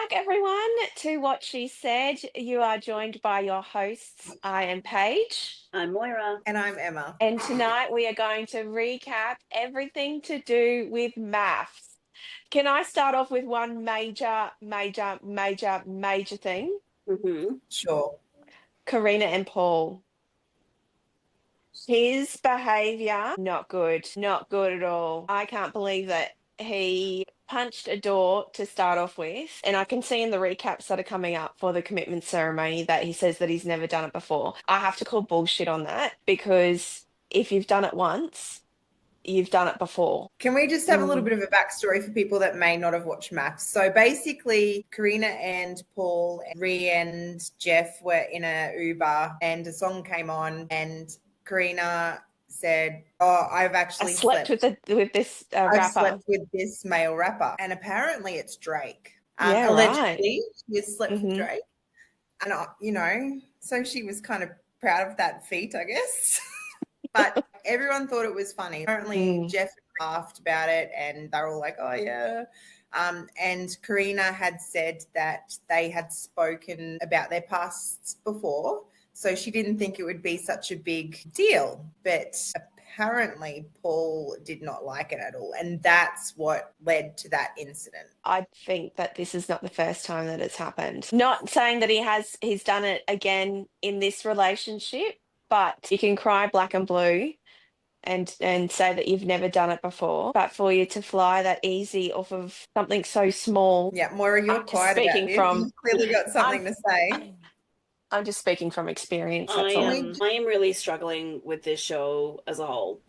back, everyone, to What She Said. You are joined by your hosts. I am Paige. I'm Moira. And I'm Emma. And tonight we are going to recap everything to do with MAFS. Can I start off with one major thing? Sure. Karina and Paul. His behaviour, not good. Not good at all. I can't believe that he punched a door to start off with. And I can see in the recaps that are coming up for the commitment ceremony that he says that he's never done it before. I have to call bullshit on that, because if you've done it once, you've done it before. Can we just have a little bit of a backstory for people that may not have watched MAFS? So basically, Karina and Paul, Rhea and Jeff were in a Uber and a song came on and Karina said, "Oh, I've actually slept with this rapper. I've slept with this male rapper." And apparently it's Drake. Yeah, allegedly, she has slept Mhm. with Drake. And, so she was kind of proud of that feat, I guess. But everyone thought it was funny. Apparently, Jeff laughed about it and they're all like, "Oh, yeah." And Karina had said that they had spoken about their pasts before, so she didn't think it would be such a big deal. But apparently, Paul did not like it at all, and that's what led to that incident. I think that this is not the first time that it's happened. Not saying that he's done it again in this relationship, but you can cry black and blue and say that you've never done it before. But for you to fly that easy off of something so small. Yeah, Moira, you're quiet about this. You've clearly got something to say. I'm just speaking from experience. I am really struggling with this show as a whole.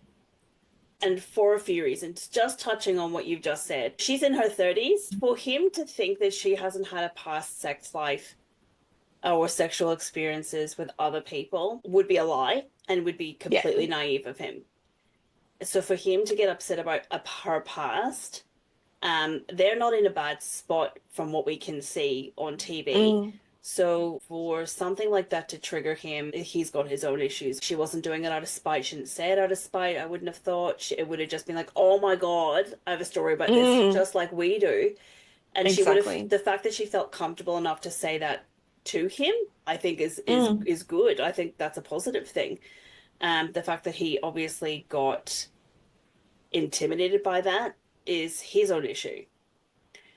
And for a few reasons, just touching on what you've just said. She's in her 30s. For him to think that she hasn't had a past sex life or sexual experiences with other people would be a lie and would be completely naive of him. So for him to get upset about her past, they're not in a bad spot from what we can see on TV. So for something like that to trigger him, he's got his own issues. She wasn't doing it out of spite. She didn't say it out of spite. I wouldn't have thought. It would have just been like, "Oh my God, I have a story about this," just like we do. And she would have, the fact that she felt comfortable enough to say that to him, I think is good. I think that's a positive thing. The fact that he obviously got intimidated by that is his own issue.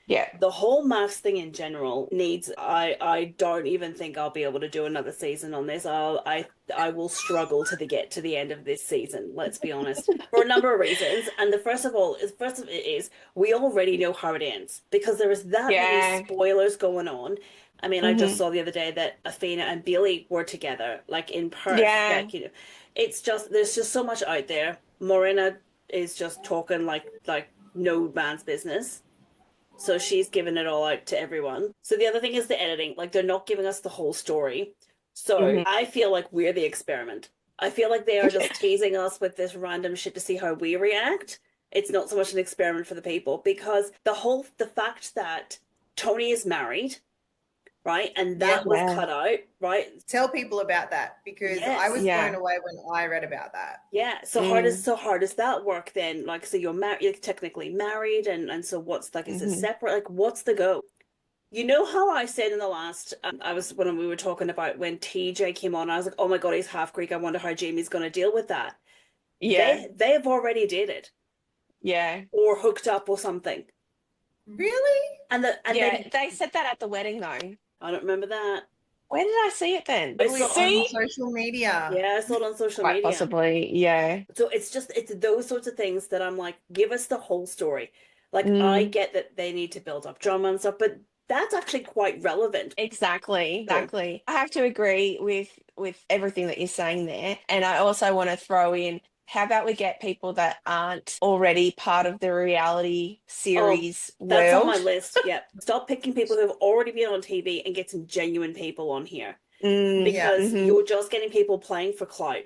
Yeah. The whole MAFS thing in general needs, I don't even think I'll be able to do another season on this. I will struggle to get to the end of this season, let's be honest, for a number of reasons. And the first of it is we already know how it ends, because there is that many spoilers going on. I mean, I just saw the other day that Athena and Billy were together, like in Perth. Yeah. Like, it's just, there's just so much out there. Morena is just talking like no man's business. So she's given it all out to everyone. So the other thing is the editing. Like, they're not giving us the whole story. So I feel like we're the experiment. I feel like they are just teasing us with this random shit to see how we react. It's not so much an experiment for the people, because the fact that Tony is married, right? And that was cut out, right? Tell people about that, because I was blown away when I read about that. Yeah. So how does that work then? Like, so you're technically married, and so what's like, is it separate? Like, what's the go? You know how I said in the last, when we were talking about when TJ came on, I was like, oh my God, he's half Greek. I wonder how Jamie's going to deal with that. Yeah. They've already did it. Yeah. Or hooked up or something. Really? And they said that at the wedding though. I don't remember that. Where did I see it then? It was on social media. Yeah, I saw it on social media. Possibly, yeah. So it's those sorts of things that I'm like, give us the whole story. Like, I get that they need to build up drama and stuff, but that's actually quite relevant. Exactly. I have to agree with everything that you're saying there. And I also want to throw in, how about we get people that aren't already part of the reality series world? That's on my list, yeah. Stop picking people who have already been on TV and get some genuine people on here. Because you're just getting people playing for clout.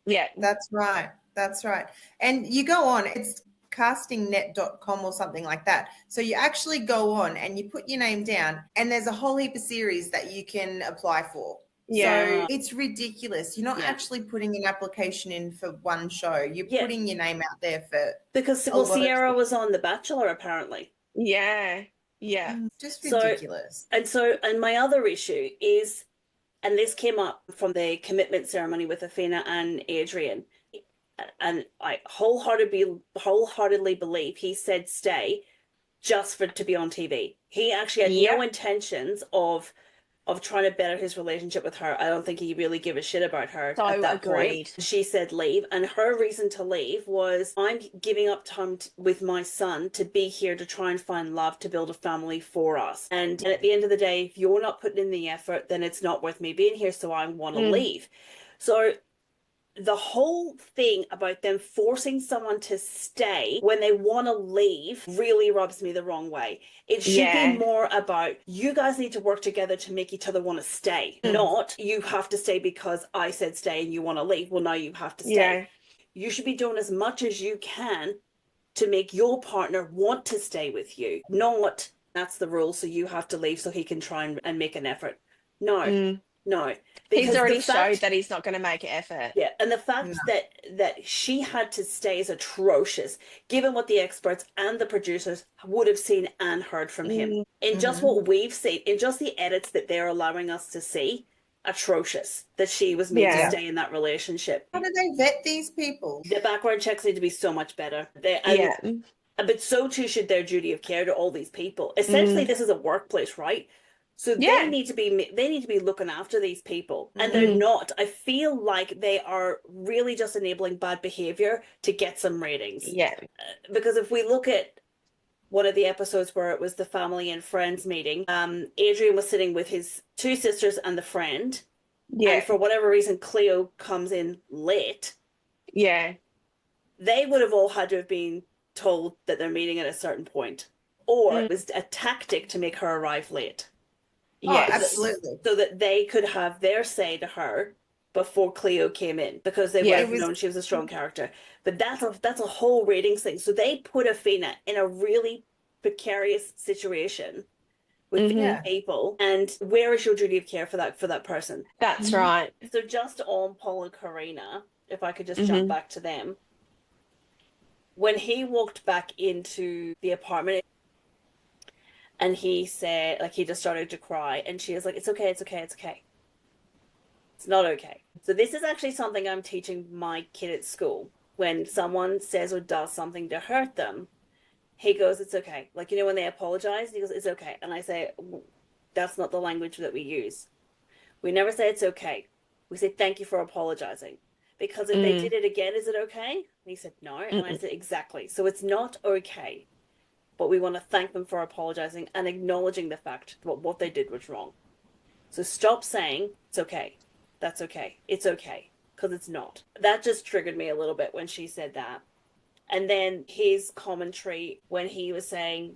Yeah. That's right. And you go on, it's castingnet.com or something like that. So you actually go on and you put your name down, and there's a whole heap of series that you can apply for. Yeah. So it's ridiculous. You're not actually putting an application in for one show. You're putting your name out there for... Because Sierra was on The Bachelor, apparently. Yeah. Yeah. Just So, ridiculous. and my other issue is, and this came up from the commitment ceremony with Athena and Adrian, and I wholeheartedly believe he said stay just for to be on TV. He actually had no Yep. intentions of trying to better his relationship with her. I don't think he really gave a shit about her So at that agreed. point. She said leave, and her reason to leave was, I'm giving up time with my son to be here to try and find love to build a family for us. And at the end of the day, if you're not putting in the effort, then it's not worth me being here, so I want to leave. So the whole thing about them forcing someone to stay when they want to leave really rubs me the wrong way. It should be more about, you guys need to work together to make each other want to stay, not you have to stay because I said stay and you want to leave. Well, now you have to stay. Yeah. You should be doing as much as you can to make your partner want to stay with you, not that's the rule, so you have to leave so he can try and make an effort. No, no. He's Because already the fact, showed that he's not going to make an effort. yeah, and the fact that she had to stay is atrocious, given what the experts and the producers would have seen and heard from him. In just what we've seen, in just the edits that they're allowing us to see, atrocious that she was made to stay in that relationship. How do they vet these people? The background checks need to be so much better. Yeah. But so too should their duty of care to all these people. Essentially, this is a workplace, right? So they need to be looking after these people, and they're not. I feel like they are really just enabling bad behavior to get some ratings. Yeah. Because if we look at one of the episodes where it was the family and friends meeting, Adrian was sitting with his two sisters and the friend, and for whatever reason, Cleo comes in late. Yeah. They would have all had to have been told that they're meeting at a certain point, or it was a tactic to make her arrive late. Yeah, absolutely. So that they could have their say to her before Cleo came in, because they would have known she was a strong character. But that's a whole ratings thing. So they put Athena in a really precarious situation with these people. And where is your duty of care for that person? That's right. So just on Paul and Karina, if I could just jump back to them. When he walked back into the apartment and he said, like, he just started to cry, and she was like, it's okay, it's okay, it's okay. It's not okay. So this is actually something I'm teaching my kid at school. When someone says or does something to hurt them, he goes, it's okay. Like, when they apologize, he goes, it's okay. And I say, that's not the language that we use. We never say it's okay. We say, thank you for apologizing. Because if they did it again, is it okay? And he said, no. And I said, exactly. So it's not okay. But we want to thank them for apologizing and acknowledging the fact that what they did was wrong. So stop saying, it's okay. That's okay. It's okay. Because it's not. That just triggered me a little bit when she said that. And then his commentary when he was saying,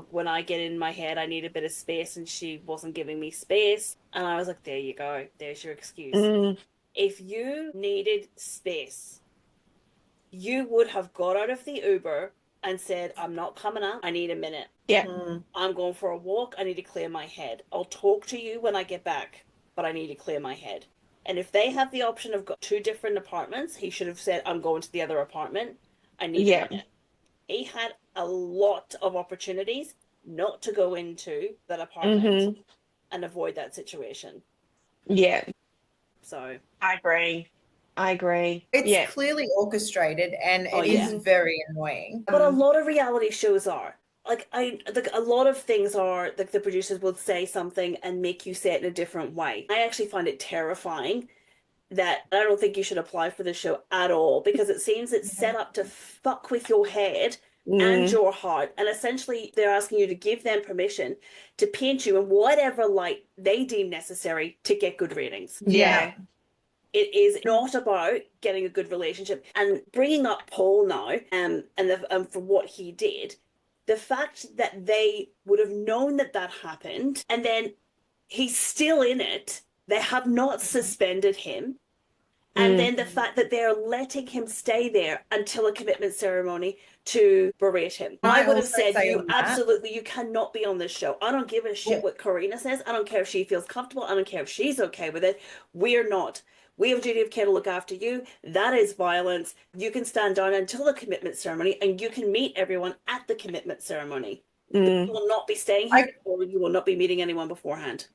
when I get in my head, I need a bit of space, and she wasn't giving me space. And I was like, there you go. There's your excuse. If you needed space, you would have got out of the Uber and said, I'm not coming out. I need a minute. Yeah. I'm going for a walk. I need to clear my head. I'll talk to you when I get back, but I need to clear my head. And if they have the option of two different apartments, he should have said, I'm going to the other apartment. I need a minute. He had a lot of opportunities not to go into that apartment and avoid that situation. Yeah. So I agree. It's clearly orchestrated, and it is very annoying. But a lot of reality shows are. A lot of things are like the producers will say something and make you say it in a different way. I actually find it terrifying that I don't think you should apply for this show at all, because it seems it's set up to fuck with your head and your heart, and essentially they're asking you to give them permission to paint you in whatever light they deem necessary to get good ratings. Yeah. It is not about getting a good relationship. And bringing up Paul now, and for what he did, the fact that they would have known that happened, and then he's still in it, they have not suspended him. And then the fact that they're letting him stay there until a commitment ceremony to berate him. I would have said, you cannot be on this show. I don't give a shit what Karina says. I don't care if she feels comfortable. I don't care if she's okay with it. We're not. We have a duty of care to look after you. That is violence. You can stand down until the commitment ceremony, and you can meet everyone at the commitment ceremony. You will not be staying here, I- or you will not be meeting anyone beforehand.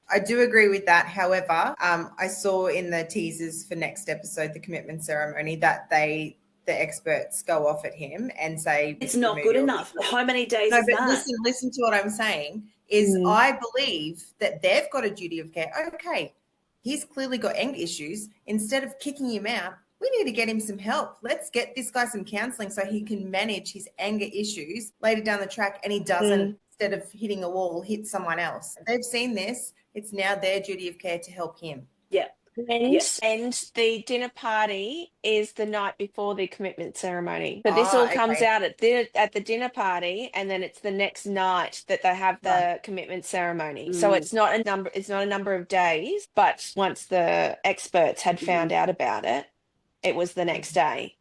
I do agree with that. However, I saw in the teasers for next episode, the commitment ceremony, that the experts go off at him and say It's not good enough. How many days no, is but that? listen to what I'm saying. Is I believe that they've got a duty of care. Okay, he's clearly got anger issues. Instead of kicking him out, we need to get him some help. Let's get this guy some counseling so he can manage his anger issues later down the track, and he doesn't, instead of hitting a wall, hit someone else. They've seen this. It's now their duty of care to help him. Yeah. And the dinner party is the night before the commitment ceremony. So this all comes Okay. out at the dinner party, and then it's the next night that they have the commitment ceremony. So it's not a number of days, but once the experts had found out about it, it was the next day.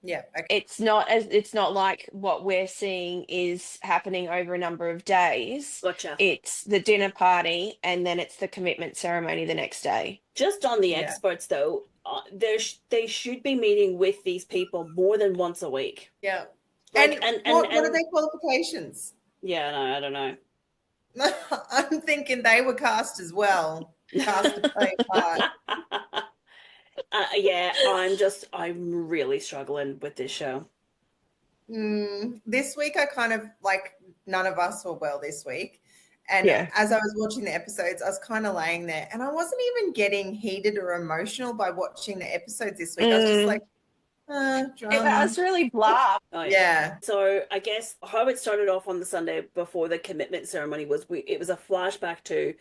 Yeah. Okay. It's not like what we're seeing is happening over a number of days. Gotcha. It's the dinner party, and then it's the commitment ceremony the next day. Just on the experts, though, they should be meeting with these people more than once a week. Yeah. Like, and what are their qualifications? Yeah, no, I don't know. I'm thinking they were cast as well. Cast to play a part. Yeah, I'm really struggling with this show. This week, I kind of none of us were well this week. And as I was watching the episodes, I was kind of laying there and I wasn't even getting heated or emotional by watching the episodes this week. I was just like, drama. I was really blah. Oh, yeah. So I guess how it started off on the Sunday before the commitment ceremony was it was a flashback to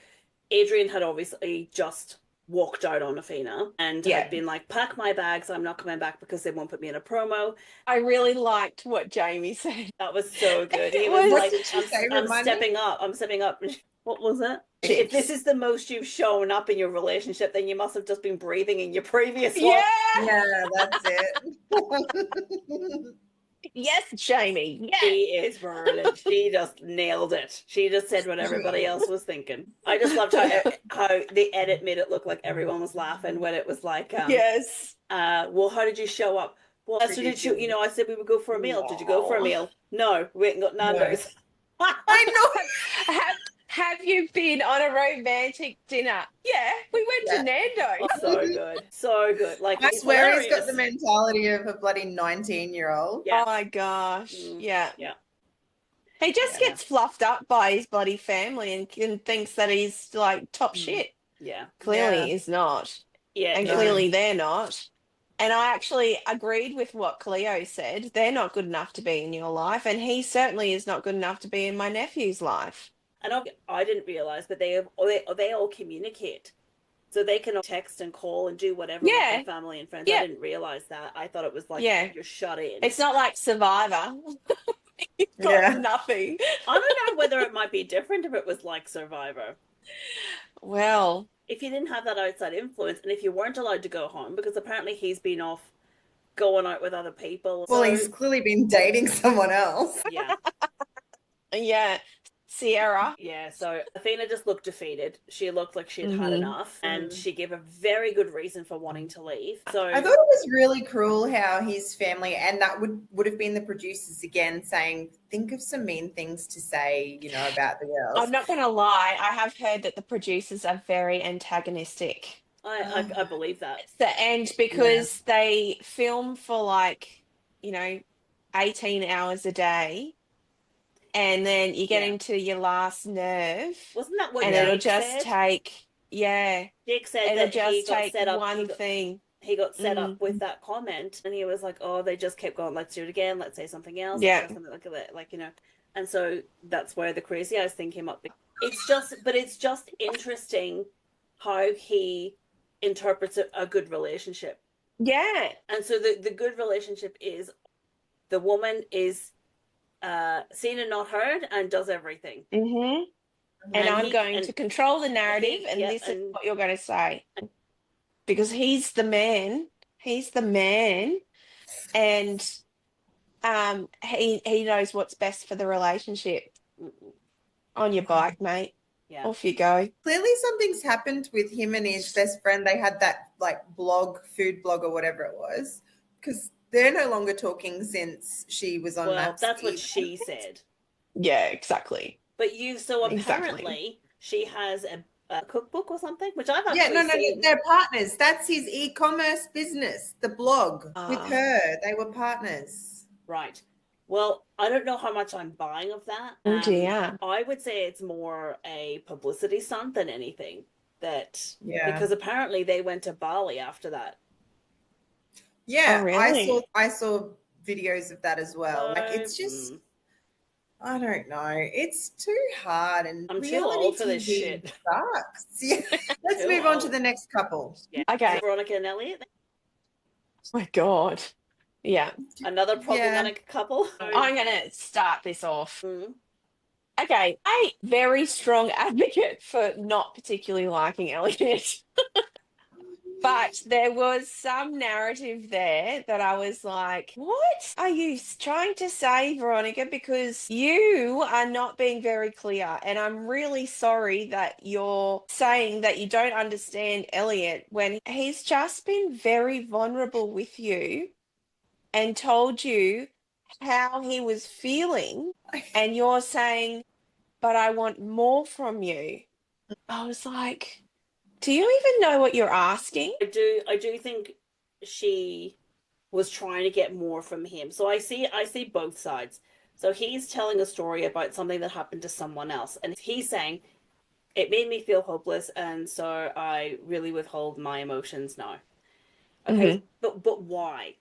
Adrian had obviously just walked out on Athena and had been like, pack my bags, I'm not coming back because they won't put me in a promo. I really liked what Jamie said. That was so good. He was like, I'm stepping up. I'm stepping up. What was it? If this is the most you've shown up in your relationship, then you must have just been breathing in your previous one. Yeah, that's it. Yes, Jamie. Yes. She is brilliant. She just nailed it. She just said what everybody else was thinking. I just loved how the edit made it look like everyone was laughing when it was like, yes. Well, how did you show up? Well, Esther, did you? You know, I said we would go for a meal. Did you go for a meal? No, we ain't got Nando's. No. I know. Have you been on a romantic dinner? Yeah, we went to Nando's. So good. So good. Like, I swear he's got the mentality of a bloody 19-year-old. Yeah. Oh my gosh. Yeah. Yeah. He just gets fluffed up by his bloody family and thinks that he's like top shit. Yeah. Clearly he's not. Yeah. And clearly they're not. And I actually agreed with what Cleo said. They're not good enough to be in your life, and he certainly is not good enough to be in my nephew's life. And I didn't realize, but they all communicate, so they can text and call and do whatever with their family and friends. I didn't realize that. I thought it was like you're shut in. It's not like Survivor. You've got nothing. I don't know whether it might be different if it was like Survivor. Well, if you didn't have that outside influence, and if you weren't allowed to go home, because apparently he's been off going out with other people. Well, he's clearly been dating someone else. Yeah. Yeah. Sierra. Yeah, so Athena just looked defeated. She looked like she had had enough, and she gave a very good reason for wanting to leave. So I thought it was really cruel how his family, and that would have been the producers again, saying, think of some mean things to say, you know, about the girls. I'm not going to lie. I have heard that the producers are very antagonistic. I believe that. And because they film for 18 hours a day. And then you get into your last nerve. Wasn't that what and Jake it'll just said? take, Jake said it'll that just he got take set up. one thing. He got set up with that comment, and he was like, "Oh, they just kept going. Let's do it again. Let's say something else. Yeah, something like that. Like, you know." And so that's where the crazy eyes thing came up. It's just interesting how he interprets a good relationship. Yeah, and so the good relationship is the woman is seen and not heard and does everything. Mm-hmm. And I'm going to control the narrative, and this is what you're going to say. Because he's the man. He's the man. And he knows what's best for the relationship. On your bike, mate. Yeah. Off you go. Clearly something's happened with him and his best friend. They had that food blog or whatever it was. Because they're no longer talking since she was on MAFS. That's what she said. Yeah, exactly. But so Exactly. apparently she has a cookbook or something, which I've Yeah, actually no, seen. they're partners. That's his e-commerce business, the blog with Ah, her. They were partners. Right. Well, I don't know how much I'm buying of that. oh dear. I would say it's more a publicity stunt than anything. That Yeah. because apparently they went to Bali after that. Oh, Yeah, really? I saw videos of that as well. Like So it's just I don't know. It's too hard and I'm too reality old for this TV shit. sucks. Yeah. Let's Too move on to old. the next couple. Yeah. Is Okay. it Veronica and Elliot? Oh my God. Yeah. Another Yeah. problematic couple. I'm gonna start this off. Mm. Okay, a very strong advocate for not particularly liking Elliot. But there was some narrative there that I was like, what are you trying to say, Veronica? Because you are not being very clear. And I'm really sorry that you're saying that you don't understand Elliot when he's just been very vulnerable with you and told you how he was feeling. And you're saying, but I want more from you. I was like, do you even know what you're asking? I do think she was trying to get more from him. So I see both sides. So he's telling a story about something that happened to someone else, and he's saying it made me feel hopeless, and so I really withhold my emotions now. Okay, Hmm. but why?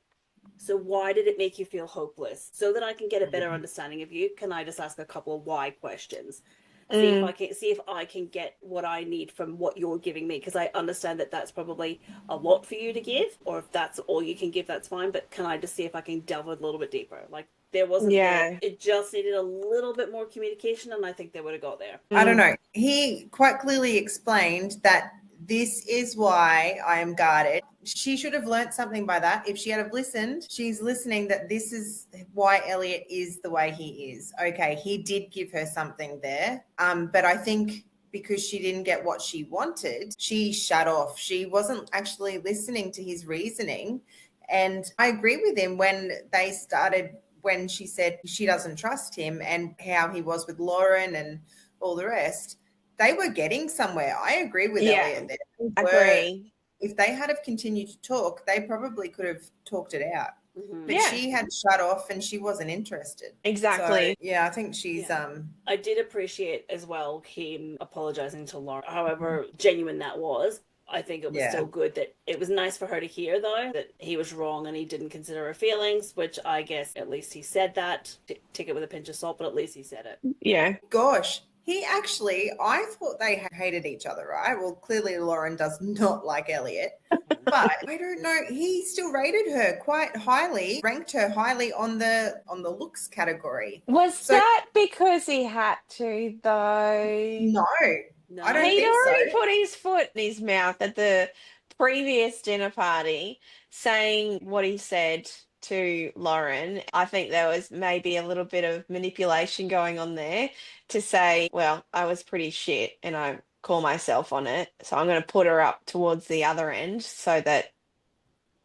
So why did it make you feel hopeless? So that I can get a better understanding of you, can I just ask a couple of why questions? Mm, See if I can get what I need from what you're giving me, because I understand that that's probably a lot for you to give, or if that's all you can give, that's fine. But can I just see if I can delve a little bit deeper? Like there wasn't the, yeah. it just needed a little bit more communication, and I think they would have got there. I don't Mm, know. He quite clearly explained that this is why I am guarded. She should have learnt something by that. If she had have listened, she's listening that this is why Elliot is the way he is. Okay, he did give her something there. But I think because she didn't get what she wanted, she shut off. She wasn't actually listening to his reasoning. And I agree with him when she said she doesn't trust him and how he was with Lauren and all the rest. They were getting somewhere. I agree with yeah, Elliot there. They were, agree. if they had have continued to talk, they probably could have talked it out. Mm-hmm. But Yeah, she had shut off and she wasn't interested. So exactly. yeah, I think she's Yeah. I did appreciate as well him apologizing to Lauren, however genuine that was. I think it was yeah. still good that it was nice for her to hear, though, that he was wrong and he didn't consider her feelings, which I guess at least he said that. Take it with a pinch of salt, but at least he said it. Yeah. Gosh, I thought they hated each other, right? Well, clearly Lauren does not like Elliot, but I don't know. He still rated her quite highly, ranked her highly on the looks category. Was So that because he had to, though? no, I don't No. He'd think so. already put his foot in his mouth at the previous dinner party, saying what he said to Lauren. I think there was maybe a little bit of manipulation going on there to say, well, I was pretty shit and I call myself on it. So I'm going to put her up towards the other end so that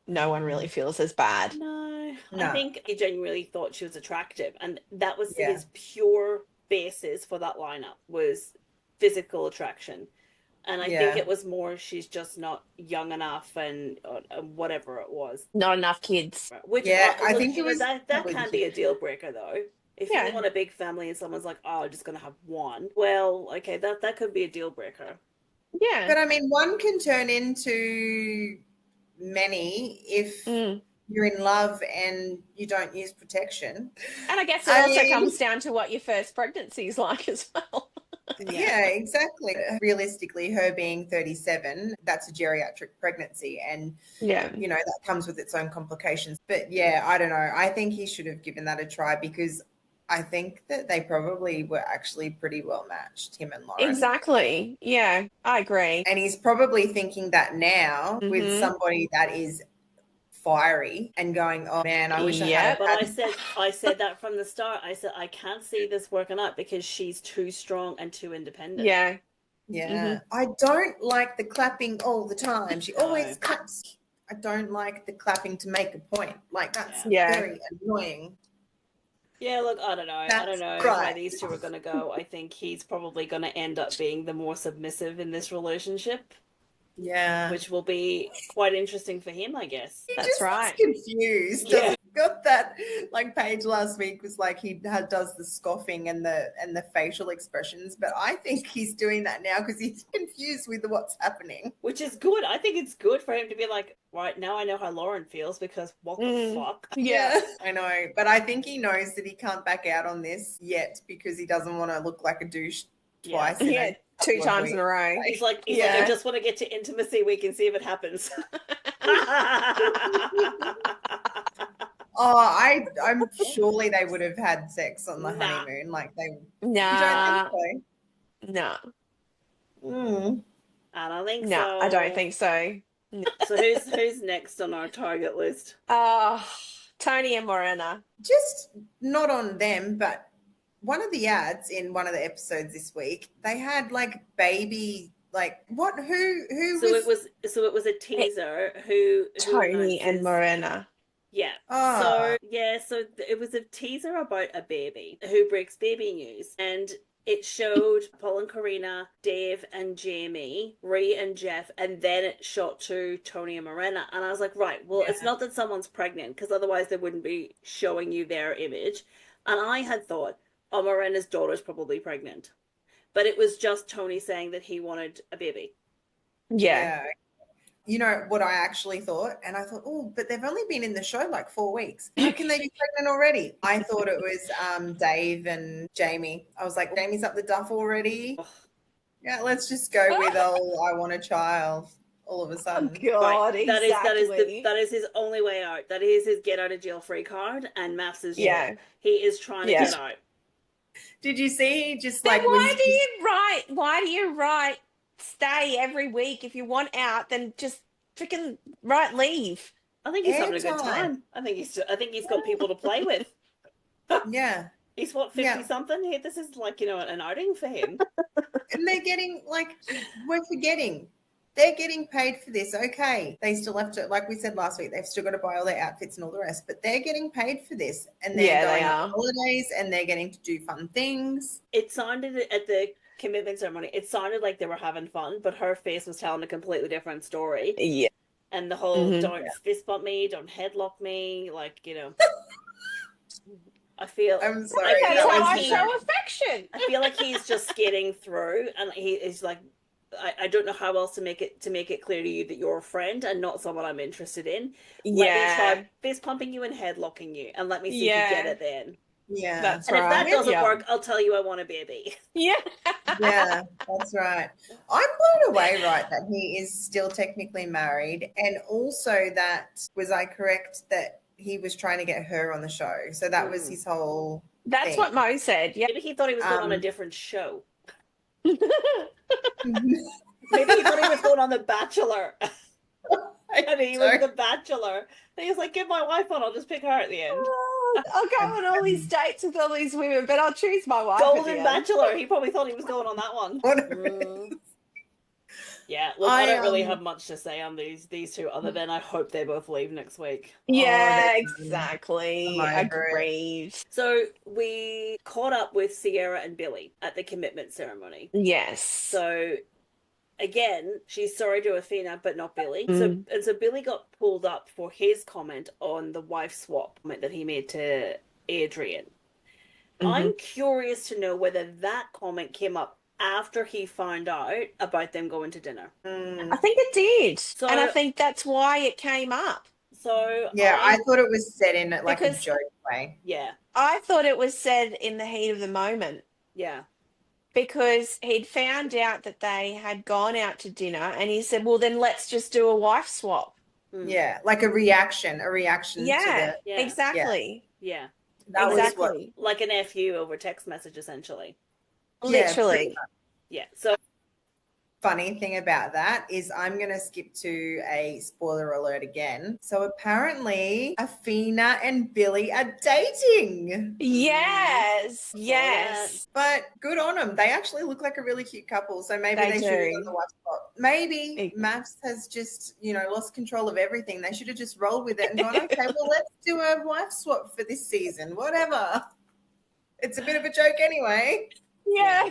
no one really feels as bad. No, I No, think he genuinely thought she was attractive, and that was yeah, his pure basis for that lineup was physical attraction. And I think yeah. it was more she's just not young enough and whatever it was. Not enough kids. Which Yeah, I look, think it was that probably the can be kid. a deal breaker though. If you Yeah. want a big family and someone's like, "Oh, I'm just gonna have one," well, okay, that could be a deal breaker. Yeah. But I mean, one can turn into many if Mm. you're in love and you don't use protection. And I guess it I also mean, comes down to what your first pregnancy is like as well. Yeah. yeah, exactly. Realistically, her being 37, that's a geriatric pregnancy. And, Yeah. you know, that comes with its own complications. But yeah, I don't know. I think he should have given that a try because I think that they probably were actually pretty well matched, him and Lauren. Exactly. Yeah, I agree. And he's probably thinking that now with Mm-hmm. somebody that is fiery and going, oh man, I wish I had Yep. But had. I said that from the start. I said I can't see this working out because she's too strong and too independent. Yeah. Mm-hmm. Yeah. I don't like the clapping all the time. She No. always claps. I don't like the clapping to make a point. Like, that's Yeah. Yeah. very annoying. Yeah, look, I don't know. I don't That's know how right. these two are going to go. I think he's probably going to end up being the more submissive in this relationship, Yeah. which will be quite interesting for him, I guess. He That's just right. looks confused. Yeah. Doesn't got that like Paige last week was like does the scoffing and the facial expressions, but I think he's doing that now because he's confused with what's happening. Which is good. I think it's good for him to be like, right, now I know how Lauren feels because what the fuck? Yeah. I know, but I think he knows that he can't back out on this yet because he doesn't want to look like a douche twice. Yeah. In a Two couple of times in a weeks. row. He's like, I Yeah. just want to get to intimacy week and see if it happens. Oh, I'm surely they would have had sex on the Nah. honeymoon. Like they, Nah. you don't think No. so? Mm. I don't think No, so. I don't think so. So who's next on our target list? Tony and Morena. Just not on them, but one of the ads in one of the episodes this week, they had like baby, like what? Who So was? it was a teaser. Who Tony and announces? Morena. Yeah. Oh. So it was a teaser about a baby who breaks baby news, and it showed Paul and Karina, Dave and Jamie, Ree and Jeff, and then it shot to Tony and Morena. And I was like, right, well, it's not that someone's pregnant, because otherwise they wouldn't be showing you their image. And I had thought, oh, Morena's daughter's probably pregnant. But it was just Tony saying that he wanted a baby. Yeah. You know what I actually thought? And I thought, oh, but they've only been in the show like 4 weeks. How can they be pregnant already? I thought it was Dave and Jamie. I was like, Jamie's up the duff already. Yeah, let's just go with, oh, I want a child all of a sudden. God, Right. exactly. That is his only way out. That is his get out of jail free card, and MAFS is Yeah. he is trying to get out. Did you see just Then like why do you write stay every week? If you want out, then just freaking write leave. I think he's having a good Airtime. time. I think he's got people to play with. Yeah. He's what, 50 something? This is like, an outing for him. And they're getting we're forgetting. They're getting paid for this. Okay. They still have to, like we said last week, they've still got to buy all their outfits and all the rest, but they're getting paid for this. And they're going on holidays and they're getting to do fun things. It sounded at the commitment ceremony, it sounded like they were having fun, but her face was telling a completely different story. Yeah. And the whole don't fist bump me, don't headlock me, I feel I'm sorry. That's how I show affection. I feel like he's just skating through, and he is like, I don't know how else to make it clear to you that you're a friend and not someone I'm interested in. Let me try fist pumping you and headlocking you, and let me see if you get it then. Yeah, that's and right. if that doesn't work, I'll tell you I want a baby. Yeah. Yeah, that's right. I'm blown away, right, that he is still technically married, and also that, was I correct that he was trying to get her on the show? So that was his whole That's thing. what Mo said. Yeah. Maybe he thought he was going on a different show. Maybe Maybe he thought he was going on The Bachelor. And he was The Bachelor. And he was like, get my wife on, I'll just pick her at the end. I'll go on all these dates with all these women, but I'll choose my wife. Golden Bachelor. He probably thought he was going on that one. Yeah, look, I don't really have much to say on these two other than I hope they both leave next week. Yeah, exactly. Agreed. So we caught up with Sierra and Billy at the commitment ceremony. Yes. So again, she's sorry to Athena, but not Billy. So Billy got pulled up for his comment on the wife swap comment that he made to Adrian. I'm curious to know whether that comment came up after he found out about them going to dinner. I think it did. So, and I think that's why it came up. So yeah, I thought it was said in like a joke way. Yeah. I thought it was said in the heat of the moment. Yeah. Because he'd found out that they had gone out to dinner and he said, well, then let's just do a wife swap. Yeah, like a reaction to the... Yeah, exactly. Yeah. That was what, like an FU over text message, essentially. Literally. Yeah. So funny thing about that is I'm going to skip to a spoiler alert again. So apparently Athena and Billy are dating. Yes. Yes. But good on them. They actually look like a really cute couple. So maybe they should have done the wife swap. Maybe MAFS has just, lost control of everything. They should have just rolled with it and gone, okay, well, let's do a wife swap for this season. Whatever. It's a bit of a joke anyway. Yeah.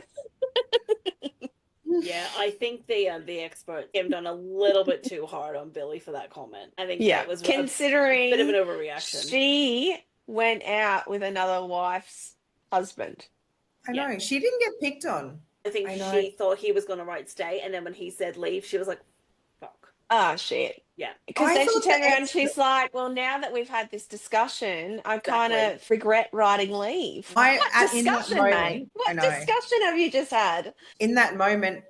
Yeah, I think the expert came down a little bit too hard on Billy for that comment. I think Yeah. that was a Considering bit of an overreaction. she went out with another wife's husband. I know. She didn't get picked on. I think she thought he was going to write stay, and then when he said leave, she was like, fuck. Ah, shit. Yeah. Because I then she thought turned the around and ex- she's like, well, now that we've had this discussion, I kind Exactly. of regret writing leave. I- What at- in that discussion, moment, mate? I What know. discussion have you just had? In that moment,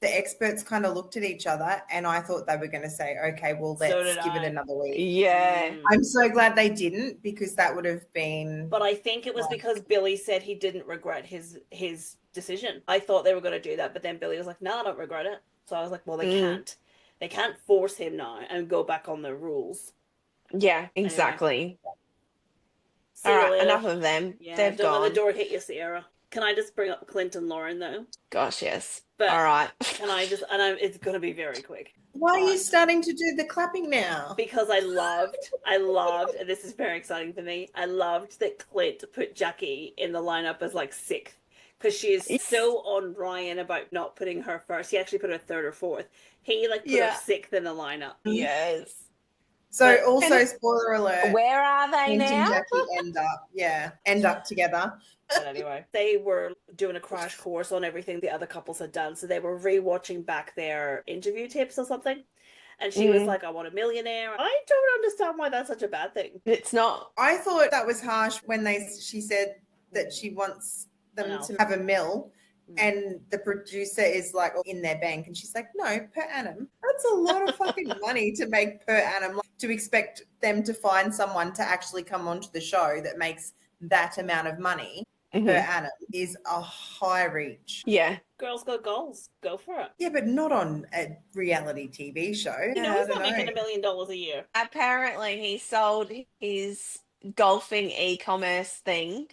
the experts kind of looked at each other, and I thought they were going to say, okay, well, So let's did give it I. another week. Yeah. I'm so glad they didn't, because that would have been. But I think it was because Billy said he didn't regret his decision. I thought they were going to do that, but then Billy was like, no, I don't regret it. So I was like, well, they can't. They can't force him now and go back on their rules. Yeah, exactly. See All you right, later. enough of them. Yeah, They've don't gone. let the door hit you, Sierra. Can I just bring up Clint and Lauren though? Gosh, yes. But all right. Can I just? It's going to be very quick. Why are you starting to do the clapping now? Because I loved, and this is very exciting for me. I loved that Clint put Jackie in the lineup as like sixth, because she is so on Ryan about not putting her first. He actually put her third or fourth. He like put her sixth in the lineup. Yes. So also, spoiler alert. Where are they Clint now? and Jackie end up together. But anyway, they were doing a crash course on everything the other couples had done. So they were rewatching back their interview tapes or something. And she was like, I want a millionaire. I don't understand why that's such a bad thing. It's not. I thought that was harsh when she said that she wants them to have a mill, and the producer is like in their bank, and she's like, no, per annum. That's a lot of fucking money to make per annum. To expect them to find someone to actually come onto the show that makes that amount of money per annum is a high reach. Yeah. Girls got goals. Go for it. Yeah, but not on a reality TV show. You know, he's not making $1 million a year. Apparently, he sold his golfing e-commerce thing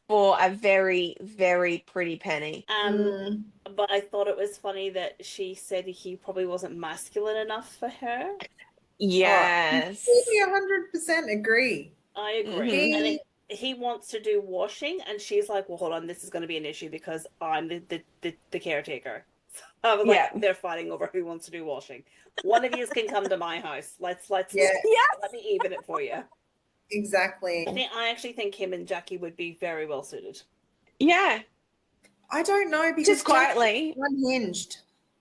for a very, very pretty penny. But I thought it was funny that she said he probably wasn't masculine enough for her. Yes. I 100% agree. I agree. I think he wants to do washing, and she's like, well, hold on, this is going to be an issue because I'm the caretaker. So I was like, they're fighting over who wants to do washing. One of you can come to my house. Let's let me even it for you. Exactly. I actually think him and Jackie would be very well suited. Yeah. I don't know, because just quietly unhinged.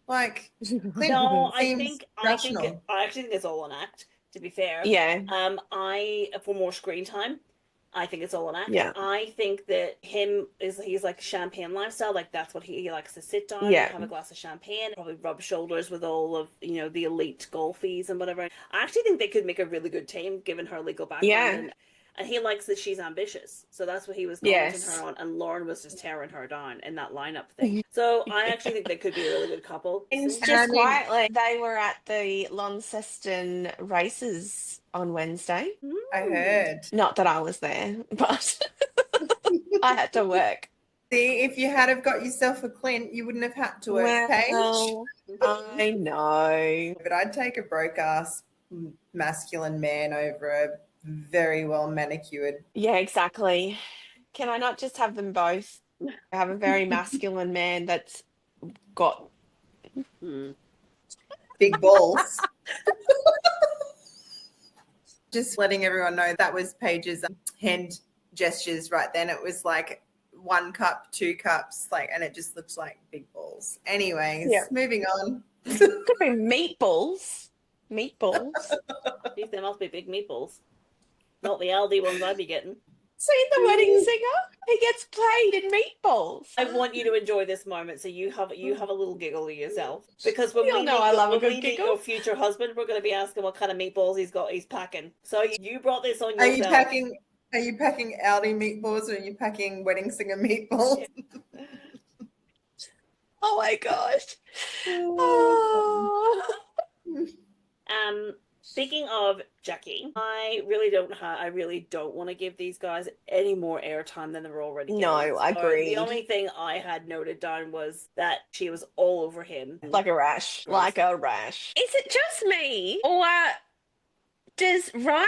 Like, no, I actually think it's all an act, to be fair. Yeah. For more screen time, I think it's all an act. Yeah. I think that he's like champagne lifestyle, like that's what he likes to sit down and have a glass of champagne, probably rub shoulders with all of, the elite golfies and whatever. I actually think they could make a really good team given her legal background. And he likes that she's ambitious. So that's what he was commenting her on. And Lauren was just tearing her down in that lineup thing. So I actually think they could be a really good couple. And just quietly, they were at the Launceston races on Wednesday. I heard. Not that I was there, but I had to work. See, if you had have got yourself a Clint, you wouldn't have had to work, Paige. I know. But I'd take a broke-ass masculine man over a very well manicured. Yeah, exactly. Can I not just have them both? I have a very masculine man that's got big balls. Just letting everyone know that was Paige's hand gestures right then. It was like 1 cup, 2 cups, and it just looks like big balls. Anyways, moving on. Could be meatballs. Meatballs. Jeez, there must be big meatballs. Not the Aldi ones I'd be getting. See the wedding singer? He gets paid in meatballs. I want you to enjoy this moment, so you have a little giggle to yourself. Because when we know I love a good giggle. Your future husband, we're going to be asking what kind of meatballs he's packing. So you brought this on yourself. Are you packing Aldi meatballs, or are you packing wedding singer meatballs? Oh my gosh. Oh. Speaking of Jackie, I really don't want to give these guys any more airtime than they're already getting. No, I agree. The only thing I had noted down was that she was all over him. Like a rash. Like a rash. Is it just me? Or Does Ryan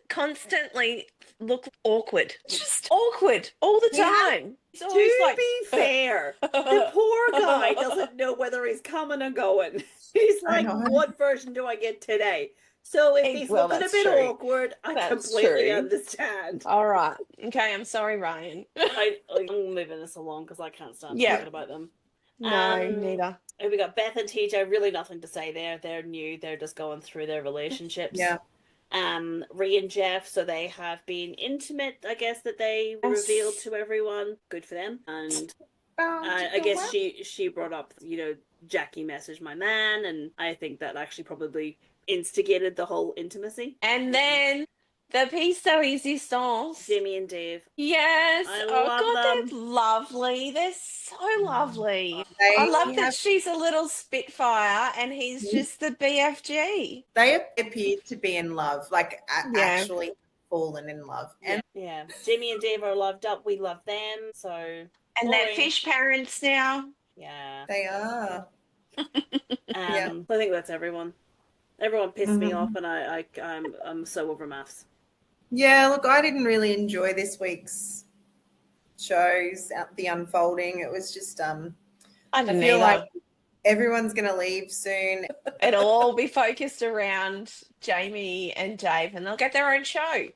constantly look awkward? Just awkward all the He has- time. He's To always like, be fair, the poor guy doesn't know whether he's coming or going. He's I like, know. what version do I get today? So if he's well, looking a that's bit true. awkward, I That's completely true. understand. All right. Okay, I'm sorry, Ryan. I'm moving this along because I can't stand Yeah. talking about them. No, neither. We got Beth and TJ, really nothing to say there. They're new. They're just going through their relationships. Yeah. Rhea and Jeff, so they have been intimate, I guess, that they revealed to everyone. Good for them. And I guess she brought up, Jackie messaged my man, and I think that actually probably instigated the whole intimacy. And then the piece de resistance. Jimmy and Dave. Yes. I Oh love God, them. they're lovely. They're so lovely. They I love that have- she's a little spitfire and he's just the BFG. They appeared to be in love, like Yeah. actually fallen in love. And Yeah. Jimmy and Dave are loved up. We love them. So And they're fish parents now. yeah. they are. Yeah. I think that's everyone. Everyone pissed me off, and I'm so over MAFS. Yeah, look, I didn't really enjoy this week's shows, the unfolding. It was just I didn't feel either. like everyone's gonna leave soon. It'll all be focused around Jamie and Dave and they'll get their own show.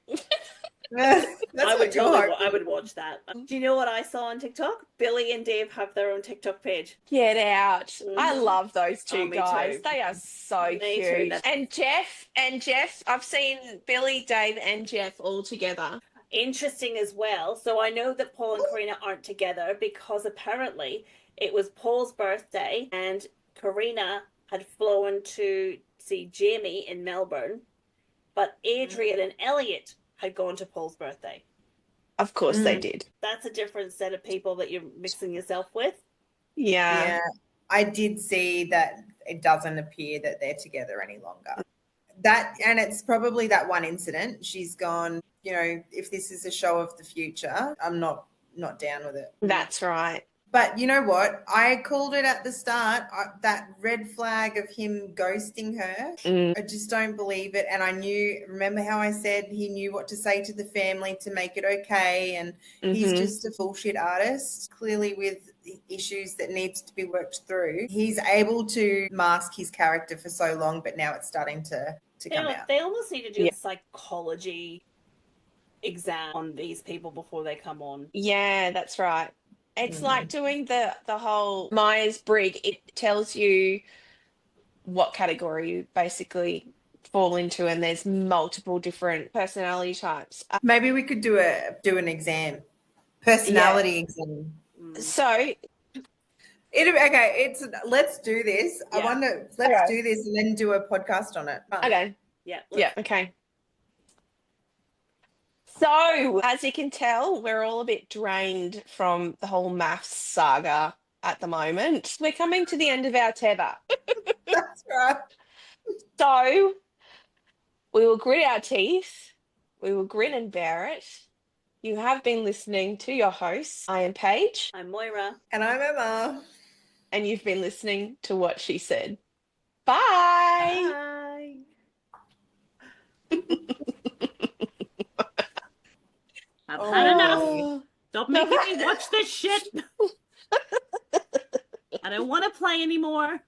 I would watch that. Do you know what I saw on TikTok? Billy and Dave have their own TikTok page. Get out. I Mhm. love those two me guys. too. They are so Me too. cute. And Jeff, I've seen Billy, Dave, and Jeff all together. Interesting as well. So I know that Paul and Karina aren't together because apparently it was Paul's birthday and Karina had flown to see Jamie in Melbourne, but Adrian and Elliot had gone to Paul's birthday. Of course they did. That's a different set of people that you're mixing yourself with. Yeah. I did see that it doesn't appear that they're together any longer. And it's probably that one incident. She's gone, if this is a show of the future, I'm not down with it. That's right. But you know what? I called it at the start, that red flag of him ghosting her. I just don't believe it. And remember how I said he knew what to say to the family to make it okay. And he's just a bullshit artist, clearly with issues that needs to be worked through. He's able to mask his character for so long, but now it's starting to come out. They almost need to do a psychology exam on these people before they come on. Yeah, that's right. It's like doing the whole Myers-Briggs. It tells you what category you basically fall into, and there's multiple different personality types. Maybe we could do an exam, personality exam. So let's do this. Yeah. I wonder, let's do this and then do a podcast on it. okay. Yeah. Okay. So, as you can tell, we're all a bit drained from the whole MAFS saga at the moment. We're coming to the end of our tether. That's right. So, we will grit our teeth. We will grin and bear it. You have been listening to your hosts. I am Paige. I'm Moira. And I'm Emma. And you've been listening to What She Said. Bye. Bye. I've had enough. Stop making me watch this shit. I don't want to play anymore.